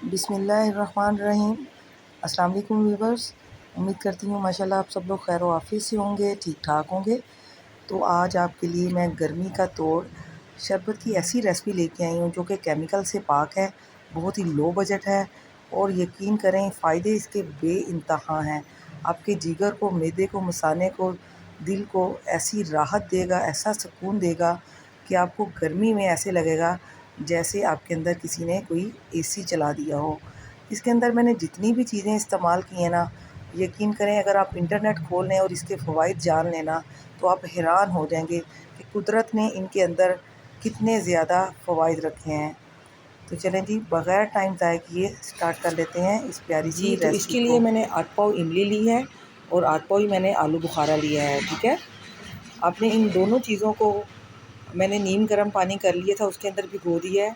बिस्मिल्लाहिर्रहमानिर्रहीम। अस्सलाम वालेकुम व्यूवर्स। उम्मीद करती हूँ माशाल्लाह आप सब लोग खैर आफियत से होंगे, ठीक ठाक होंगे। तो आज आपके लिए मैं गर्मी का तोड़ शरबत की ऐसी रेसिपी लेके आई हूँ जो कि केमिकल से पाक है, बहुत ही लो बजट है और यकीन करें फ़ायदे इसके बेइंतहा हैं। आपके जिगर को, मैदे को, मसाने को, दिल को ऐसी राहत देगा, ऐसा सुकून देगा कि आपको गर्मी में ऐसे लगेगा जैसे आपके अंदर किसी ने कोई एसी चला दिया हो। इसके अंदर मैंने जितनी भी चीज़ें इस्तेमाल की हैं ना, यकीन करें अगर आप इंटरनेट खोल लें और इसके फ़वाइद जान लें ना, तो आप हैरान हो जाएंगे कि कुदरत ने इनके अंदर कितने ज़्यादा फ़वाइद रखे हैं। तो चलें जी, बग़ैर टाइम ज़ाय किए स्टार्ट कर लेते हैं इस प्यारी सी तो रेसिपी इसके लिए को। मैंने 8 पाव इमली ली है और 8 पाव ही मैंने आलू बुखारा लिया है। ठीक है, आपने इन दोनों चीज़ों को मैंने नीम गर्म पानी कर लिया था, उसके अंदर भिगो दिया है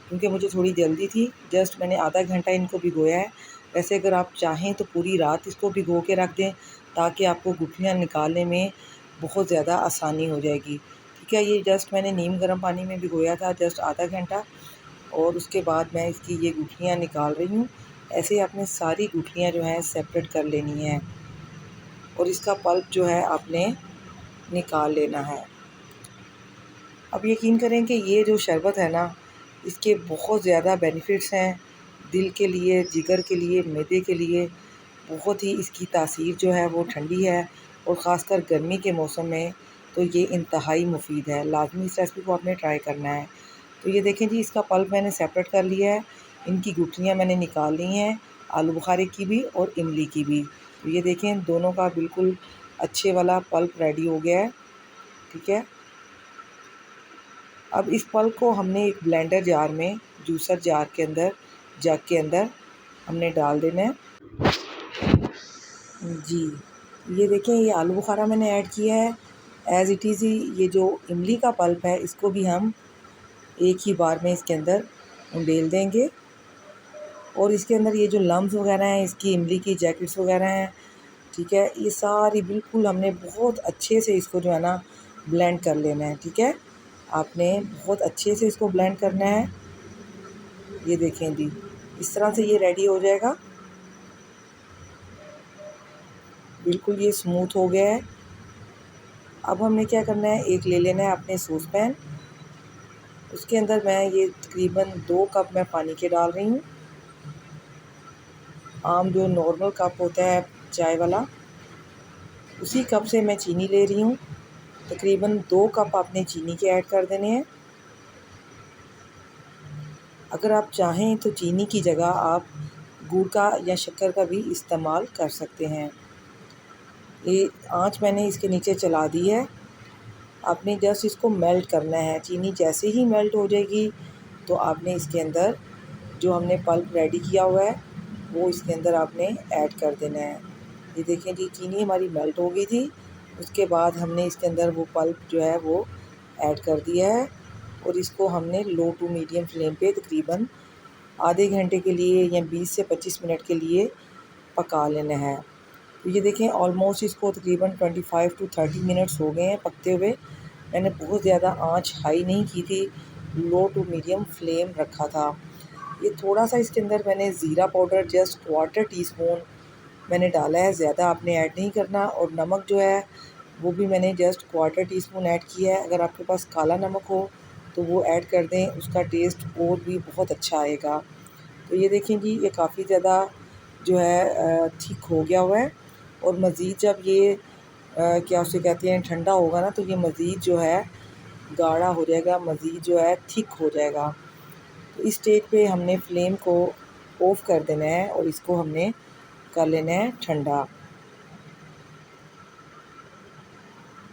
क्योंकि मुझे थोड़ी जल्दी थी। जस्ट मैंने आधा घंटा इनको भिगोया है। वैसे अगर आप चाहें तो पूरी रात इसको भिगो के रख दें ताकि आपको गुठलियाँ निकालने में बहुत ज़्यादा आसानी हो जाएगी। ठीक है, ये जस्ट मैंने नीम गर्म पानी में भिगोया था जस्ट आधा घंटा और उसके बाद मैं इसकी ये गुठलियाँ निकाल रही हूँ। ऐसे आपने सारी गुठलियाँ जो हैं सेपरेट कर लेनी है और इसका पल्प जो है आपने निकाल लेना है। अब यकीन करें कि ये जो शरबत है ना, इसके बहुत ज़्यादा बेनिफिट्स हैं दिल के लिए, जिगर के लिए, मैदे के लिए। बहुत ही इसकी तासीर जो है वो ठंडी है और ख़ासकर गर्मी के मौसम में तो ये इंतहाई मुफीद है। लाज़मी इस रेसिपी को आपने ट्राई करना है। तो ये देखें जी, इसका पल्प मैंने सेपरेट कर लिया है, इनकी गुठलियाँ मैंने निकाल ली हैं, आलू बुखारे की भी और इमली की भी। तो ये देखें दोनों का बिल्कुल अच्छे वाला पल्प रेडी हो गया है। ठीक है, अब इस पल्प को हमने एक ब्लेंडर जार में, जूसर जार के अंदर, जग के अंदर हमने डाल देना है। जी, ये देखें ये आलू बुखारा मैंने ऐड किया है। एज़ इट इज़ ही ये जो इमली का पल्प है इसको भी हम एक ही बार में इसके अंदर उंडेल देंगे और इसके अंदर ये जो लम्स वगैरह हैं, इसकी इमली की जैकेट्स वगैरह हैं, ठीक है, ये सारी बिल्कुल हमने बहुत अच्छे से इसको जो है ना ब्लेंड कर लेना है। ठीक है, आपने बहुत अच्छे से इसको ब्लेंड करना है। ये देखें जी, इस तरह से ये रेडी हो जाएगा, बिल्कुल ये स्मूथ हो गया है। अब हमने क्या करना है, एक ले लेना है अपने सॉस पैन, उसके अंदर मैं ये तकरीबन 2 कप मैं पानी के डाल रही हूँ। आम जो नॉर्मल कप होता है चाय वाला, उसी कप से मैं चीनी ले रही हूँ। तकरीबन 2 कप आपने चीनी के ऐड कर देने हैं। अगर आप चाहें तो चीनी की जगह आप गुड़ का या शक्कर का भी इस्तेमाल कर सकते हैं। ये आंच मैंने इसके नीचे चला दी है। आपने जस्ट इसको मेल्ट करना है। चीनी जैसे ही मेल्ट हो जाएगी तो आपने इसके अंदर जो हमने पल्प रेडी किया हुआ है वो इसके अंदर आपने ऐड कर देना है। ये देखें जी, चीनी हमारी मेल्ट हो गई थी। उसके बाद हमने इसके अंदर वो पल्प जो है वो ऐड कर दिया है और इसको हमने लो टू मीडियम फ्लेम पे तकरीबन आधे घंटे के लिए या 20 से 25 मिनट के लिए पका लेना है। तो ये देखें ऑलमोस्ट इसको तकरीबन 25 टू 30 मिनट्स हो गए हैं पकते हुए। मैंने बहुत ज़्यादा आंच हाई नहीं की थी, लो टू मीडियम फ्लेम रखा था। ये थोड़ा सा इसके अंदर मैंने ज़ीरा पाउडर जस्ट 1/4 टीस्पून मैंने डाला है, ज़्यादा आपने ऐड नहीं करना। और नमक जो है वो भी मैंने जस्ट 1/4 टीस्पून ऐड किया है। अगर आपके पास काला नमक हो तो वो ऐड कर दें, उसका टेस्ट और भी बहुत अच्छा आएगा। तो ये देखें जी, ये काफ़ी ज़्यादा जो है थिक हो गया हुआ है और मज़ीद जब ये क्या उसे कहते हैं ठंडा होगा ना, तो ये मज़ीद जो है गाढ़ा हो जाएगा, मज़ीद जो है थिक हो जाएगा। तो इस स्टेज पे हमने फ्लेम को ऑफ़ कर देना है और इसको हमने कर लेना है ठंडा।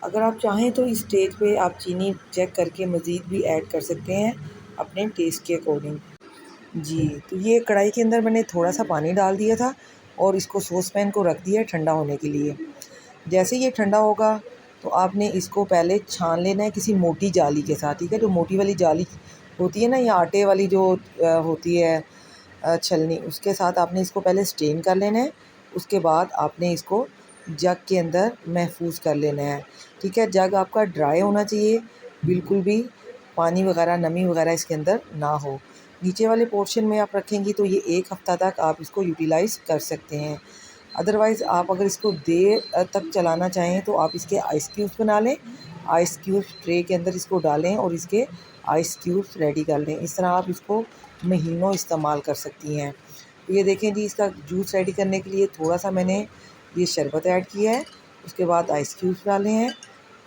अगर आप चाहें तो इस स्टेज पे आप चीनी चेक करके मज़ीद भी ऐड कर सकते हैं अपने टेस्ट के अकॉर्डिंग। जी, तो ये कढ़ाई के अंदर मैंने थोड़ा सा पानी डाल दिया था और इसको सॉस पैन को रख दिया ठंडा होने के लिए। जैसे ये ठंडा होगा तो आपने इसको पहले छान लेना है किसी मोटी जाली के साथ। ठीक है, जो मोटी वाली जाली होती है ना, या आटे वाली जो होती है छलनी, उसके साथ आपने इसको पहले स्ट्रेन कर लेना है। उसके बाद आपने इसको जग के अंदर महफूज कर लेना है। ठीक है, जग आपका ड्राई होना चाहिए, बिल्कुल भी पानी वगैरह, नमी वगैरह इसके अंदर ना हो। नीचे वाले पोर्शन में आप रखेंगी तो ये 1 हफ़्ता तक आप इसको यूटिलाइज़ कर सकते हैं। अदरवाइज़ आप अगर इसको देर तक चलाना चाहें तो आप इसके आइस क्यूब्स बना लें। आइस क्यूब्स ट्रे के अंदर इसको डालें और इसके आइस क्यूब्स रेडी कर लें। इस तरह आप इसको महीनों इस्तेमाल कर सकती हैं। तो ये देखें जी, इसका जूस रेडी करने के लिए थोड़ा-सा मैंने ये शरबत ऐड किया है, उसके बाद आइस क्यूब्स डाले हैं।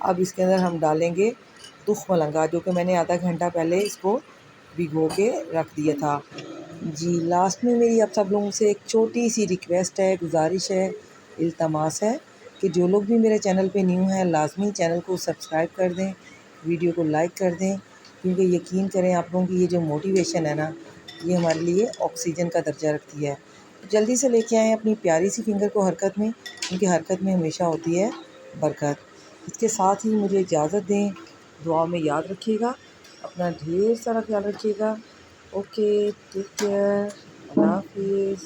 अब इसके अंदर हम डालेंगे तुख मलंगा, जो कि मैंने आधा घंटा पहले इसको भिगो के रख दिया था। जी, लास्ट में मेरी आप सब लोगों से एक छोटी-सी रिक्वेस्ट है, गुज़ारिश है, इल्तमास है कि जो लोग भी मेरे चैनल पे न्यू हैं लाज़मी चैनल को सब्सक्राइब कर दें, वीडियो को लाइक कर दें, क्योंकि यकीन करें आप लोगों की ये जो मोटिवेशन है ना, ये हमारे लिए ऑक्सीजन का दर्जा रखती है। तो जल्दी से लेके आएँ अपनी प्यारी सी फिंगर को हरकत में, क्योंकि हरकत में हमेशा होती है बरकत। इसके साथ ही मुझे इजाज़त दें, दुआ में याद रखिएगा, अपना ढेर सारा ख्याल रखिएगा। ओके, टेक केयर, अल्लाह हाफ़िज़।